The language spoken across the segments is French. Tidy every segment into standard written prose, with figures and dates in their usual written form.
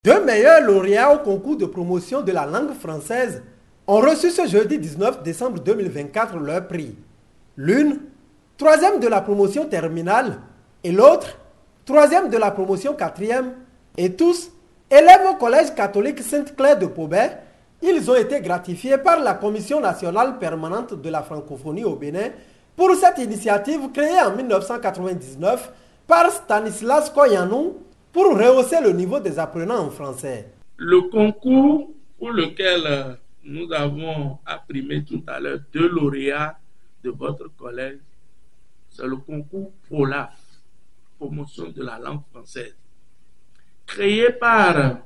Deux meilleurs lauréats au concours de promotion de la langue française ont reçu ce jeudi 19 décembre 2024 leur prix. L'une, troisième de la promotion terminale, et l'autre, troisième de la promotion quatrième, et tous, élèves au collège catholique Sainte-Claire de Pobet, ils ont été gratifiés par la Commission nationale permanente de la francophonie au Bénin pour cette initiative créée en 1999 par Stanislas Koyanou pour rehausser le niveau des apprenants en français. Le concours pour lequel nous avons apprimé tout à l'heure deux lauréats de votre collège, c'est le concours PROLAF, promotion de la langue française, créé par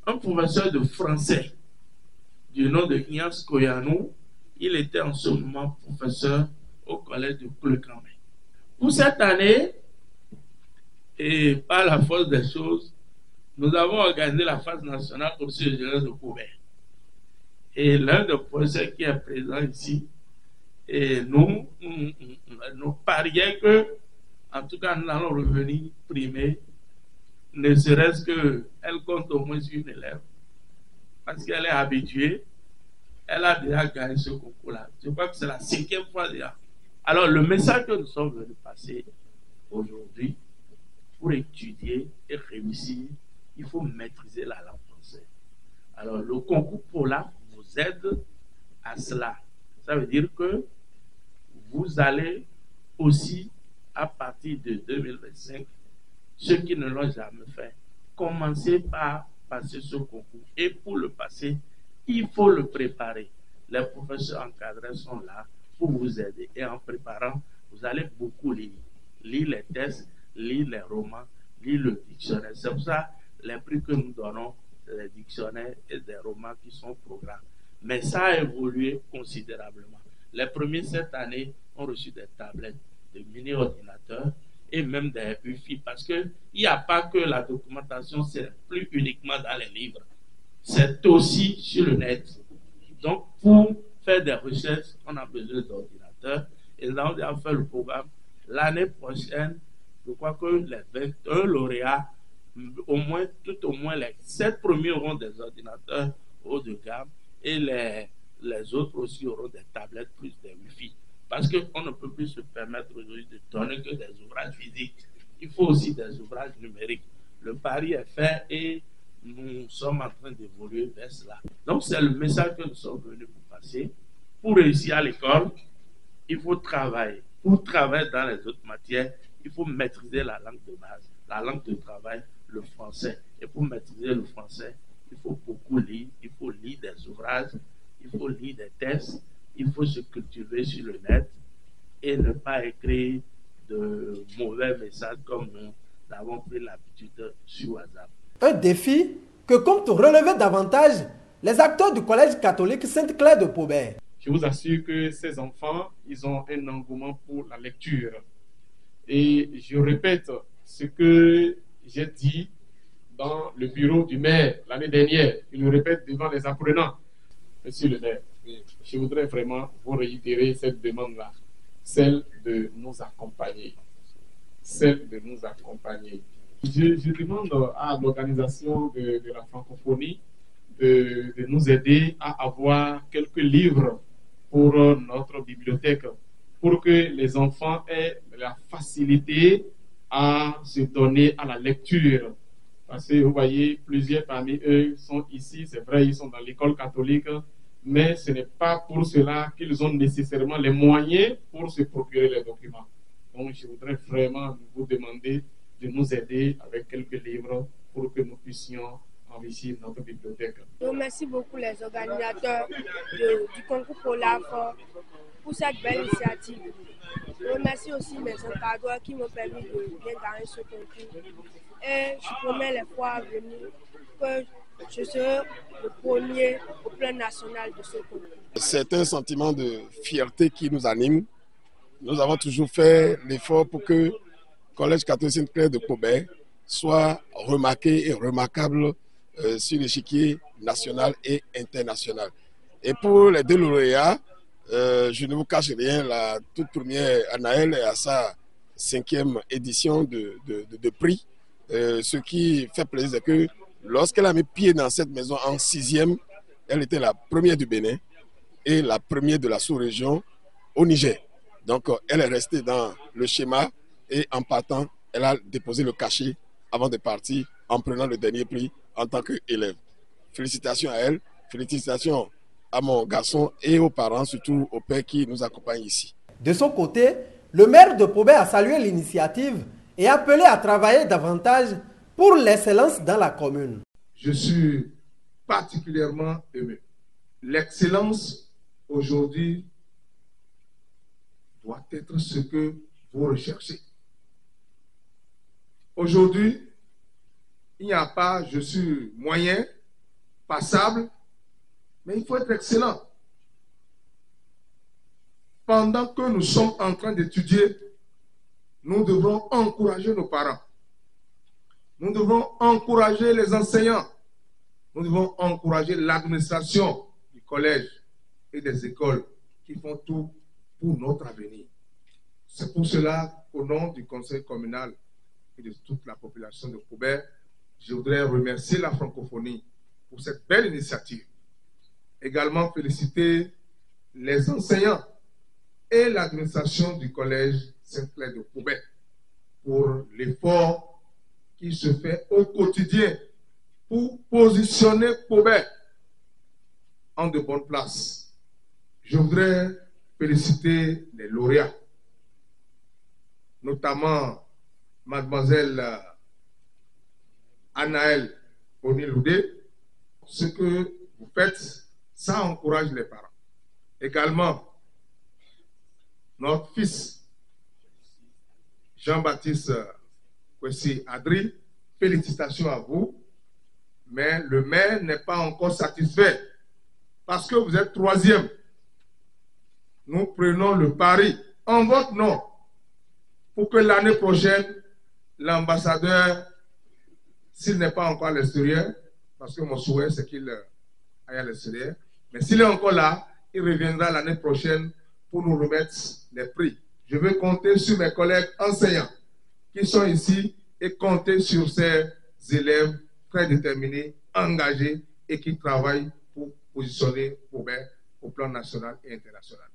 un professeur de français du nom de Ignace Koyanou. Il était en ce moment professeur au collège de Pleucamé. Pour cette année, et par la force des choses, nous avons organisé la phase nationale au siège de Pobet. Et l'un des professeurs qui est présent ici, et nous parions que, en tout cas, nous allons revenir primer, ne serait-ce qu'elle compte au moins une élève, parce qu'elle est habituée, elle a déjà gagné ce concours-là. Je crois que c'est la 5e fois déjà. Alors, le message que nous sommes venus passer aujourd'hui, pour étudier et réussir, il faut maîtriser la langue française. Alors, le concours PROLAF vous aide à cela. Ça veut dire que vous allez aussi, à partir de 2025, ceux qui ne l'ont jamais fait, commencer par passer ce concours. Et pour le passer, il faut le préparer. Les professeurs encadrés sont là pour vous aider. Et en préparant, vous allez beaucoup lire. Lire les tests, lire les romans, lire le dictionnaire. C'est pour ça les prix que nous donnons, c'est des dictionnaires et des romans qui sont programmes. Mais ça a évolué considérablement. Les premiers cette année ont reçu des tablettes, des mini-ordinateurs et même des UFI, parce qu'il n'y a pas que la documentation, c'est plus uniquement dans les livres, c'est aussi sur le net. Donc, pour faire des recherches, on a besoin d'ordinateurs. Et là, on a fait le programme. L'année prochaine, je crois que les 21 lauréats, tout au moins les 7 premiers auront des ordinateurs haut de gamme et les autres aussi auront des tablettes plus des Wi-Fi. Parce qu'on ne peut plus se permettre aujourd'hui de donner que des ouvrages physiques. Il faut aussi des ouvrages numériques. Le pari est fait et nous sommes en train d'évoluer vers cela. Donc c'est le message que nous sommes venus pour passer. Pour réussir à l'école, il faut travailler. Pour travailler dans les autres matières, il faut maîtriser la langue de base, la langue de travail, le français. Et pour maîtriser le français, il faut beaucoup lire, il faut lire des ouvrages, il faut lire des tests, il faut se cultiver sur le net et ne pas écrire de mauvais messages comme nous avons pris l'habitude sur WhatsApp. Un défi que comptent relever davantage les acteurs du collège catholique Sainte-Claire de Pobet. Je vous assure que ces enfants, ils ont un engouement pour la lecture. Et je répète ce que j'ai dit dans le bureau du maire l'année dernière. Je le répète devant les apprenants. Monsieur le maire, je voudrais vraiment vous réitérer cette demande-là, celle de nous accompagner. Celle de nous accompagner. Je demande à l'organisation de la francophonie de nous aider à avoir quelques livres pour notre bibliothèque, pour que les enfants aient la facilité à se donner à la lecture. Parce que vous voyez, plusieurs parmi eux sont ici, c'est vrai, ils sont dans l'école catholique, mais ce n'est pas pour cela qu'ils ont nécessairement les moyens pour se procurer les documents. Donc, je voudrais vraiment vous demander de nous aider avec quelques livres pour que nous puissions enrichir notre bibliothèque. Je remercie beaucoup les organisateurs du concours PROLAF pour cette belle initiative. Je remercie aussi mes encadreurs qui m'ont permis de bien gagner ce concours. Et je promets les fois à venir que je serai le premier au plan national de ce concours. C'est un sentiment de fierté qui nous anime. Nous avons toujours fait l'effort pour que le Collège catholique Sainte-Claire de Pobet soit remarqué et remarquable sur l'échiquier national et international. Et pour les deux lauréats, je ne vous cache rien, la toute première, Anaël est à sa 5e édition de prix. Ce qui fait plaisir, c'est que Lorsqu'elle a mis pied dans cette maison en 6e, elle était la première du Bénin et la première de la sous-région au Niger. Donc, elle est restée dans le schéma et en partant, elle a déposé le cachet avant de partir en prenant le dernier prix en tant qu'élève. Félicitations à elle, félicitations à mon garçon et aux parents, surtout au père qui nous accompagne ici. De son côté, le maire de Pobé a salué l'initiative et appelé à travailler davantage pour l'excellence dans la commune. Je suis particulièrement ému. L'excellence aujourd'hui doit être ce que vous recherchez. Aujourd'hui, il n'y a pas je suis moyen, passable, mais il faut être excellent. Pendant que nous sommes en train d'étudier, nous devrons encourager nos parents. Nous devons encourager les enseignants. Nous devons encourager l'administration du collège et des écoles qui font tout pour notre avenir. C'est pour cela qu'au nom du conseil communal et de toute la population de Pobé, je voudrais remercier la francophonie pour cette belle initiative. Également féliciter les enseignants et l'administration du collège Saint-Clair de Pobé pour l'effort qui se fait au quotidien pour positionner Pobé en de bonnes places. Je voudrais féliciter les lauréats, notamment mademoiselle Anaël Oniloudé. Ce que vous faites, ça encourage les parents. Également, notre fils Jean-Baptiste Kwesi Adri, félicitations à vous, mais le maire n'est pas encore satisfait parce que vous êtes 3e. Nous prenons le pari en votre nom pour que l'année prochaine, l'ambassadeur, s'il n'est pas encore à l'extérieur, parce que mon souhait c'est qu'il aille à l'extérieur, mais s'il est encore là, il reviendra l'année prochaine pour nous remettre les prix. Je veux compter sur mes collègues enseignants qui sont ici et compter sur ces élèves très déterminés, engagés et qui travaillent pour positionner Pobé au plan national et international.